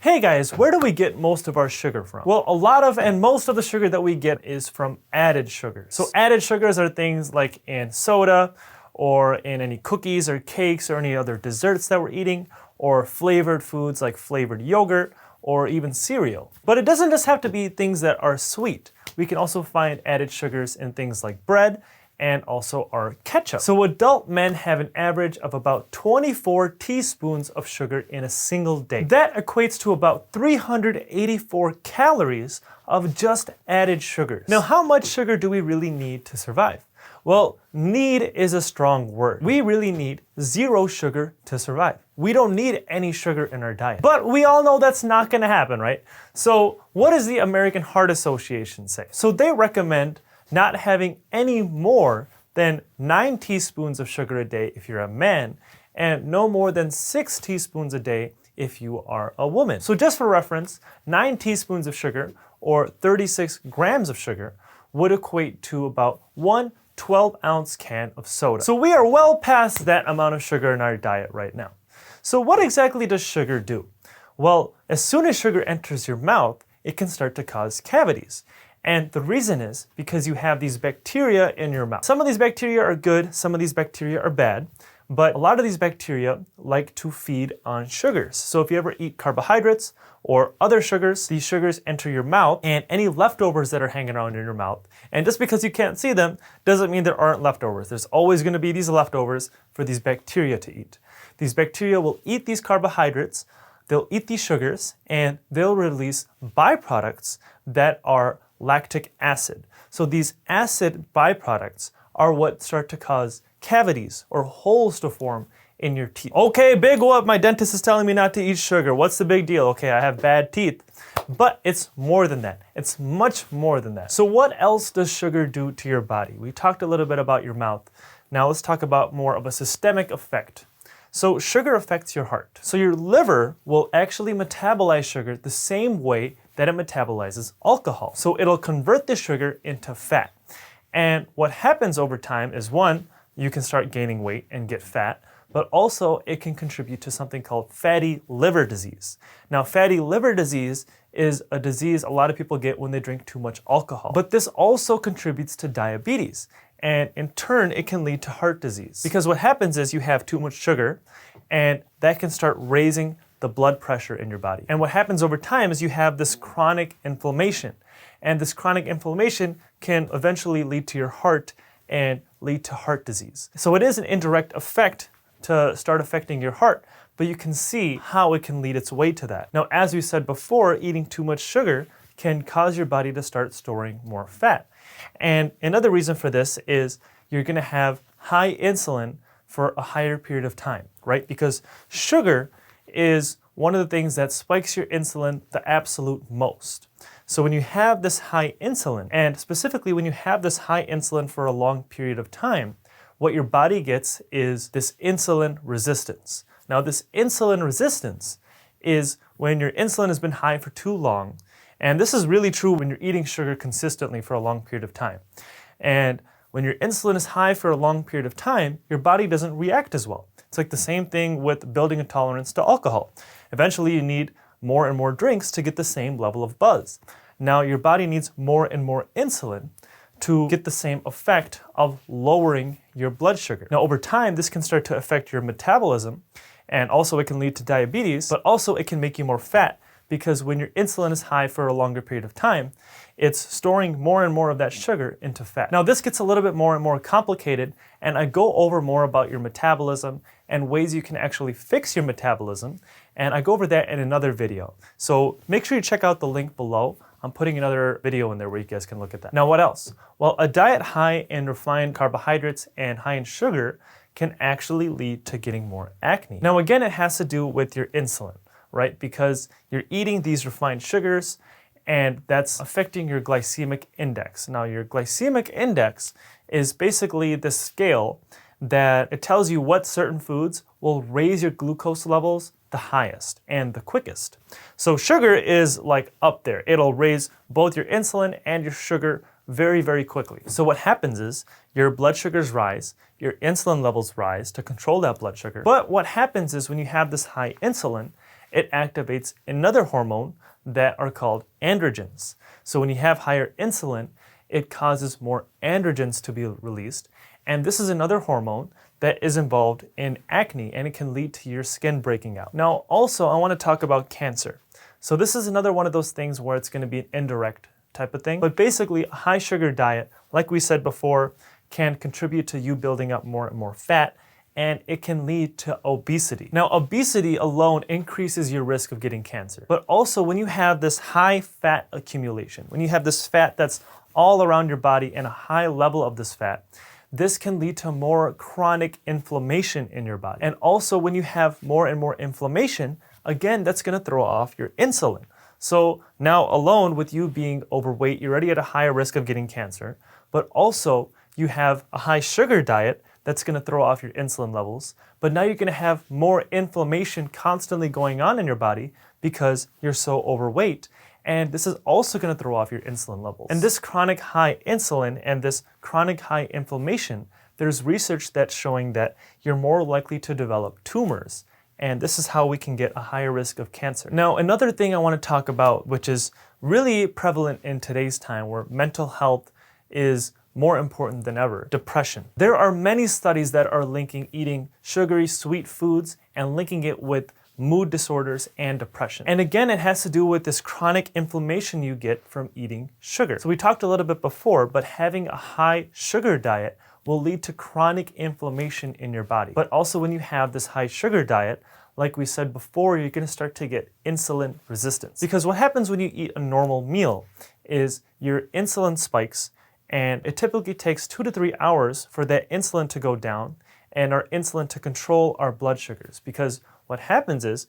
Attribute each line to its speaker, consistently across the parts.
Speaker 1: Hey guys, where do we get most of our sugar from? Well, a lot of and most of the sugar that we get is from added sugars. So added sugars are things like in soda or in any cookies or cakes or any other desserts that we're eating, or flavored foods like flavored yogurt or even cereal. But it doesn't just have to be things that are sweet. We can also find added sugars in things like bread and also our ketchup. So adult men have an average of about 24 teaspoons of sugar in a single day. That equates to about 384 calories of just added sugars. Now, how much sugar do we really need to survive? Well, need is a strong word. We really need 0 sugar to survive. We don't need any sugar in our diet. But we all know that's not gonna happen, right? So what does the American Heart Association say? So they recommend not having any more than 9 teaspoons of sugar a day if you're a man, and no more than 6 teaspoons a day if you are a woman. So just for reference, 9 teaspoons of sugar, or 36 grams of sugar, would equate to about 1 12-ounce can of soda. So we are well past that amount of sugar in our diet right now. So what exactly does sugar do? Well, as soon as sugar enters your mouth, it can start to cause cavities. And the reason is because you have these bacteria in your mouth. Some of these bacteria are good, some of these bacteria are bad, but a lot of these bacteria like to feed on sugars. So if you ever eat carbohydrates or other sugars, these sugars enter your mouth, and any leftovers that are hanging around in your mouth, and just because you can't see them doesn't mean there aren't leftovers. There's always going to be these leftovers for these bacteria to eat. These bacteria will eat these carbohydrates, they'll eat these sugars, and they'll release byproducts that are lactic acid. So these acid byproducts are what start to cause cavities or holes to form in your teeth. Okay, big whoop, my dentist is telling me not to eat sugar. What's the big deal? Okay, I have bad teeth. But it's more than that. It's much more than that. So what else does sugar do to your body? We talked a little bit about your mouth. Now let's talk about more of a systemic effect. So sugar affects your heart. So your liver will actually metabolize sugar the same way that it metabolizes alcohol. So it'll convert the sugar into fat. And what happens over time is, one, you can start gaining weight and get fat, but also it can contribute to something called fatty liver disease. Now, fatty liver disease is a disease a lot of people get when they drink too much alcohol. But this also contributes to diabetes. And in turn, it can lead to heart disease. Because what happens is you have too much sugar, and that can start raising the blood pressure in your body. And what happens over time is you have this chronic inflammation. And this chronic inflammation can eventually lead to your heart and lead to heart disease. So it is an indirect effect to start affecting your heart, but you can see how it can lead its way to that. Now, as we said before, eating too much sugar can cause your body to start storing more fat. And another reason for this is you're gonna have high insulin for a higher period of time, right? Because sugar is one of the things that spikes your insulin the absolute most. So when you have this high insulin, and specifically when you have this high insulin for a long period of time, what your body gets is this insulin resistance. Now, this insulin resistance is when your insulin has been high for too long, and this is really true when you're eating sugar consistently for a long period of time. And when your insulin is high for a long period of time, your body doesn't react as well. It's like the same thing with building a tolerance to alcohol. Eventually, you need more and more drinks to get the same level of buzz. Now, your body needs more and more insulin to get the same effect of lowering your blood sugar. Now, over time, this can start to affect your metabolism, and also it can lead to diabetes, but also it can make you more fat, because when your insulin is high for a longer period of time, it's storing more and more of that sugar into fat. Now, this gets a little bit more and more complicated, and I go over more about your metabolism and ways you can actually fix your metabolism, and I go over that in another video. So make sure you check out the link below. I'm putting another video in there where you guys can look at that. Now, what else? Well, a diet high in refined carbohydrates and high in sugar can actually lead to getting more acne. Now, again, it has to do with your insulin, right? Because you're eating these refined sugars, and that's affecting your glycemic index. Now, your glycemic index is basically the scale that it tells you what certain foods will raise your glucose levels the highest and the quickest. So sugar is like up there. It'll raise both your insulin and your sugar very, very quickly. So what happens is your blood sugars rise, your insulin levels rise to control that blood sugar. But what happens is when you have this high insulin it activates another hormone that are called androgens. So when you have higher insulin, it causes more androgens to be released. And this is another hormone that is involved in acne, and it can lead to your skin breaking out. Now, also, I want to talk about cancer. So this is another one of those things where it's going to be an indirect type of thing. But basically, a high sugar diet, like we said before, can contribute to you building up more and more fat, and it can lead to obesity. Now, obesity alone increases your risk of getting cancer. But also, when you have this high fat accumulation, when you have this fat that's all around your body and a high level of this fat, this can lead to more chronic inflammation in your body. And also, when you have more and more inflammation, again, that's going to throw off your insulin. So now alone with you being overweight, you're already at a higher risk of getting cancer, but also you have a high sugar diet that's going to throw off your insulin levels. But now you're going to have more inflammation constantly going on in your body because you're so overweight. And this is also going to throw off your insulin levels. And this chronic high insulin and this chronic high inflammation, there's research that's showing that you're more likely to develop tumors. And this is how we can get a higher risk of cancer. Now, another thing I want to talk about, which is really prevalent in today's time, where mental health is more important than ever, depression. There are many studies that are linking eating sugary, sweet foods and linking it with mood disorders and depression. And again, it has to do with this chronic inflammation you get from eating sugar. So we talked a little bit before, but having a high sugar diet will lead to chronic inflammation in your body. But also when you have this high sugar diet, like we said before, you're going to start to get insulin resistance. Because what happens when you eat a normal meal is your insulin spikes, and it typically takes 2 to 3 hours for that insulin to go down and our insulin to control our blood sugars. Because what happens is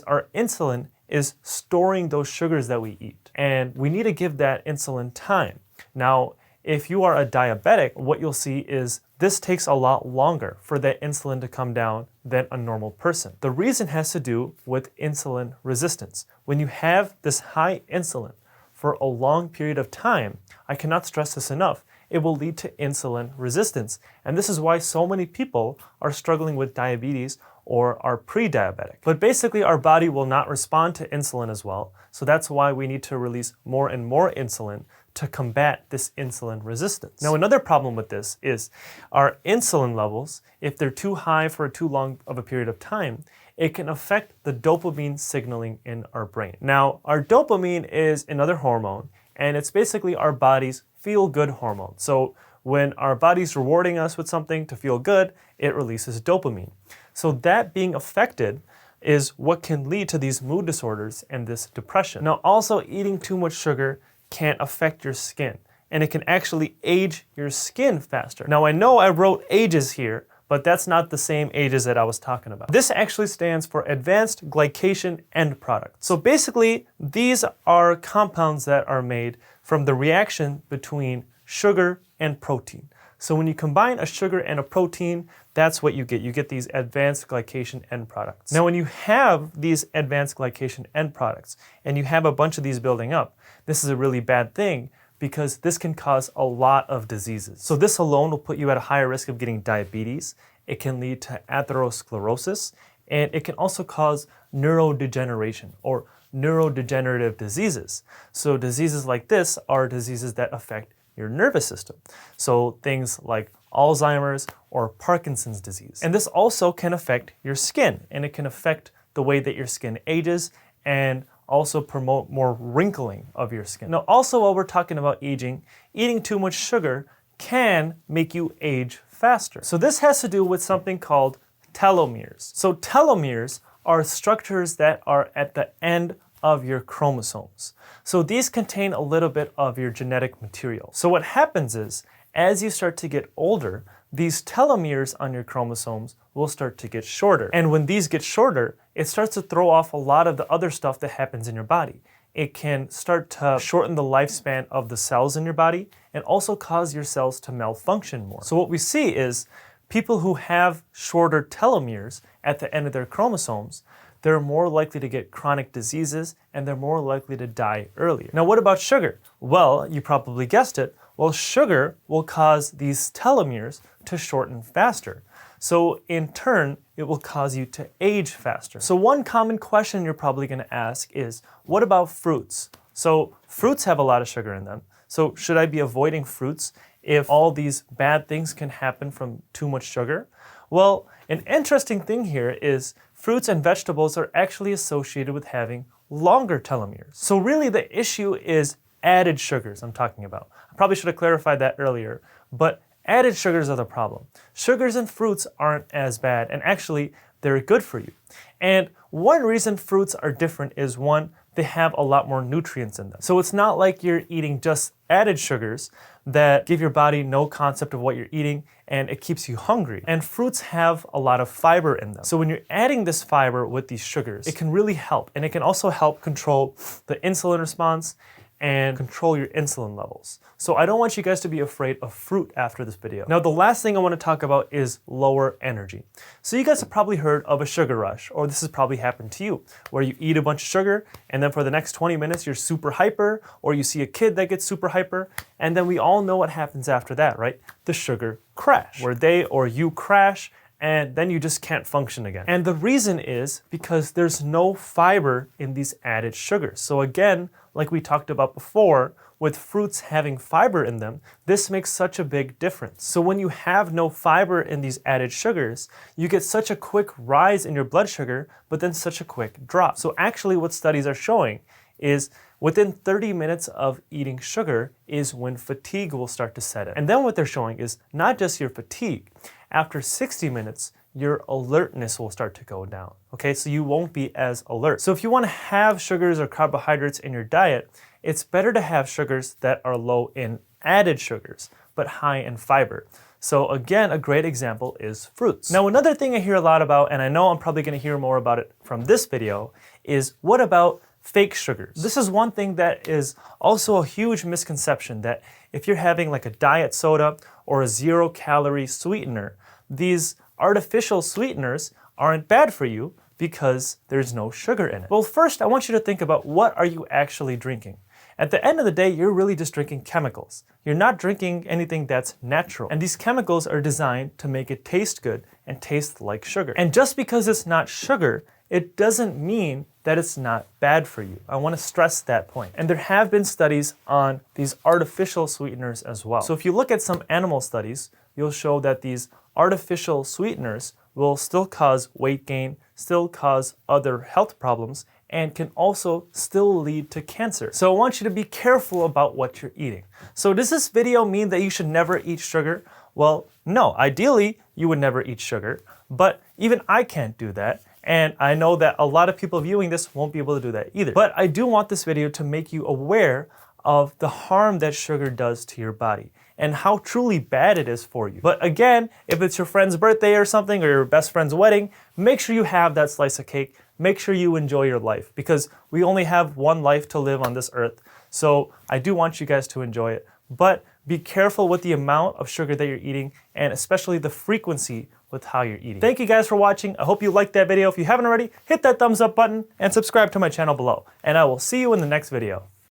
Speaker 1: our insulin is storing those sugars that we eat, and we need to give that insulin time. Now, if you are a diabetic, what you'll see is this takes a lot longer for that insulin to come down than a normal person. The reason has to do with insulin resistance. When you have this high insulin for a long period of time, I cannot stress this enough, it will lead to insulin resistance. And this is why so many people are struggling with diabetes or are pre-diabetic. But basically, our body will not respond to insulin as well. So that's why we need to release more and more insulin to combat this insulin resistance. Now, another problem with this is our insulin levels, if they're too high for too long of a period of time, it can affect the dopamine signaling in our brain. Now, our dopamine is another hormone, and it's basically our body's feel-good hormone. So when our body's rewarding us with something to feel good, it releases dopamine. So that being affected is what can lead to these mood disorders and this depression. Now, also eating too much sugar can affect your skin, and it can actually age your skin faster. Now, I know I wrote ages here, but that's not the same ages that I was talking about. This actually stands for Advanced Glycation End Product. So basically, these are compounds that are made from the reaction between sugar and protein. So when you combine a sugar and a protein, that's what you get. You get these advanced glycation end products. Now, when you have these advanced glycation end products and you have a bunch of these building up, this is a really bad thing because this can cause a lot of diseases. So this alone will put you at a higher risk of getting diabetes. It can lead to atherosclerosis, and it can also cause neurodegeneration or neurodegenerative diseases. So diseases like this are diseases that affect your nervous system. So things like Alzheimer's or Parkinson's disease. And this also can affect your skin, and it can affect the way that your skin ages and also promote more wrinkling of your skin. Now, also while we're talking about aging, eating too much sugar can make you age faster. So this has to do with something called telomeres. So telomeres are structures that are at the end of your chromosomes. So these contain a little bit of your genetic material. So what happens is, as you start to get older, these telomeres on your chromosomes will start to get shorter. And when these get shorter, it starts to throw off a lot of the other stuff that happens in your body. It can start to shorten the lifespan of the cells in your body and also cause your cells to malfunction more. So what we see is people who have shorter telomeres at the end of their chromosomes, they're more likely to get chronic diseases and they're more likely to die earlier. Now, what about sugar? Well, you probably guessed it. Well, sugar will cause these telomeres to shorten faster. So in turn, it will cause you to age faster. So one common question you're probably going to ask is, what about fruits? So fruits have a lot of sugar in them. So should I be avoiding fruits if all these bad things can happen from too much sugar? Well, an interesting thing here is fruits and vegetables are actually associated with having longer telomeres. So really the issue is added sugars I'm talking about. I probably should have clarified that earlier, but added sugars are the problem. Sugars in fruits aren't as bad, and actually they're good for you. And one reason fruits are different is, one, they have a lot more nutrients in them. So it's not like you're eating just added sugars that give your body no concept of what you're eating and it keeps you hungry. And fruits have a lot of fiber in them. So when you're adding this fiber with these sugars, it can really help. And it can also help control the insulin response and control your insulin levels. So I don't want you guys to be afraid of fruit after this video. Now, the last thing I want to talk about is lower energy. So you guys have probably heard of a sugar rush, or this has probably happened to you, where you eat a bunch of sugar and then for the next 20 minutes you're super hyper, or you see a kid that gets super hyper, and then we all know what happens after that, right? The sugar crash, where they or you crash and then you just can't function again. And the reason is because there's no fiber in these added sugars. So again, like we talked about before, with fruits having fiber in them, this makes such a big difference. So when you have no fiber in these added sugars, you get such a quick rise in your blood sugar, but then such a quick drop. So actually what studies are showing is within 30 minutes of eating sugar is when fatigue will start to set in. And then what they're showing is not just your fatigue. After 60 minutes, your alertness will start to go down. Okay, so you won't be as alert. So if you want to have sugars or carbohydrates in your diet, it's better to have sugars that are low in added sugars, but high in fiber. So again, a great example is fruits. Now, another thing I hear a lot about, and I know I'm probably going to hear more about it from this video, is what about fake sugars? This is one thing that is also a huge misconception, that if you're having like a diet soda or a 0-calorie sweetener, these artificial sweeteners aren't bad for you because there's no sugar in it. Well, first, I want you to think about, what are you actually drinking? At the end of the day, you're really just drinking chemicals. You're not drinking anything that's natural. And these chemicals are designed to make it taste good and taste like sugar. And just because it's not sugar, it doesn't mean that it's not bad for you. I want to stress that point. And there have been studies on these artificial sweeteners as well. So if you look at some animal studies, you'll show that these artificial sweeteners will still cause weight gain, still cause other health problems, and can also still lead to cancer. So I want you to be careful about what you're eating. So does this video mean that you should never eat sugar? Well, no. Ideally, you would never eat sugar, but even I can't do that. And I know that a lot of people viewing this won't be able to do that either. But I do want this video to make you aware of the harm that sugar does to your body and how truly bad it is for you. But again, if it's your friend's birthday or something, or your best friend's wedding, make sure you have that slice of cake. Make sure you enjoy your life, because we only have one life to live on this earth. So I do want you guys to enjoy it. But be careful with the amount of sugar that you're eating, and especially the frequency with how you're eating. Thank you guys for watching. I hope you liked that video. If you haven't already, hit that thumbs up button and subscribe to my channel below. And I will see you in the next video.